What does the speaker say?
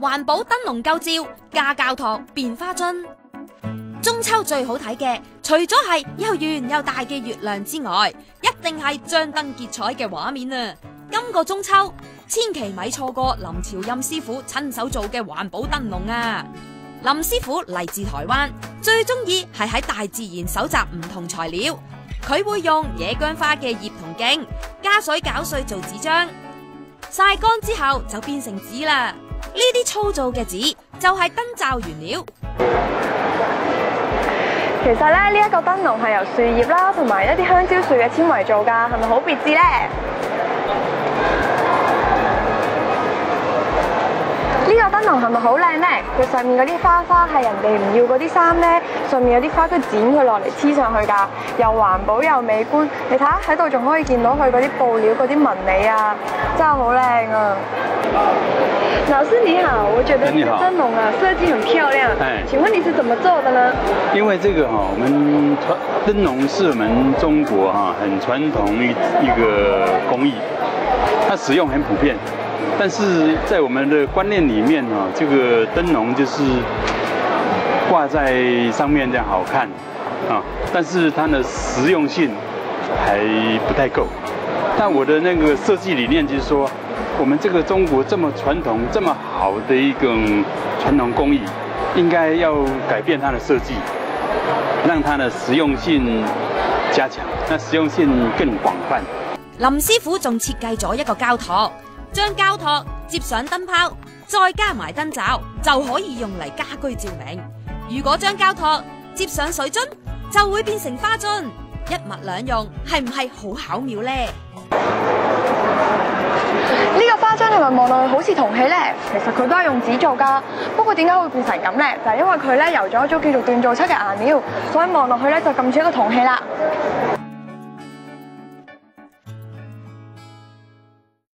環保燈籠夠照，加膠托變花樽。中秋最好睇嘅，除咗係又圓又大嘅月亮之外，一定係張燈結彩嘅畫面啊！今個中秋，千祈咪錯過林朝蔭師傅親手做嘅環保燈籠啊！林師傅嚟自台灣，最中意係喺大自然搜集唔同材料。佢會用野薑花嘅葉同莖，加水攪碎做紙張，曬乾之後就變成紙啦。呢啲粗糙嘅紙就係燈罩原料。其實咧，呢一個燈籠係由樹葉啦，同埋一啲香蕉樹嘅纖維做㗎，係咪好別致呢？呢個燈籠係咪好靚呢？佢上面嗰啲花係人哋唔要嗰啲衫呢，上面有啲花都剪佢落嚟黐上去㗎，又環保又美觀。你睇下喺度仲可以見到佢嗰啲布料嗰啲紋理啊，真係好靚啊！老師你好，我覺得這個燈籠啊設計很漂亮。請問你是怎麼做的呢？因為這個我們燈籠是我們中國很傳統一個工藝，它使用很普遍。但是在我們的觀念裡面這個燈籠就是掛在上面這樣好看但是它的實用性還不太夠。但我的那個設計理念就是說，我們這個中國這麼傳統、這麼好的一個傳統工藝，應該要改變它的設計，讓它的實用性加強，那實用性更廣泛。林師傅仲設計咗一個膠托。將膠托接上燈泡，再加埋燈罩，就可以用嚟家居照明。如果將膠托接上水樽，就會變成花樽，一物兩用，係唔係好巧妙呢？呢個花樽係咪望落去好似銅器呢？其實佢都係用紙做㗎，不過點解會變成咁呢？就係因為佢咧油咗一種叫做鍛造漆嘅顏料，所以望落去咧就咁似一個銅器啦。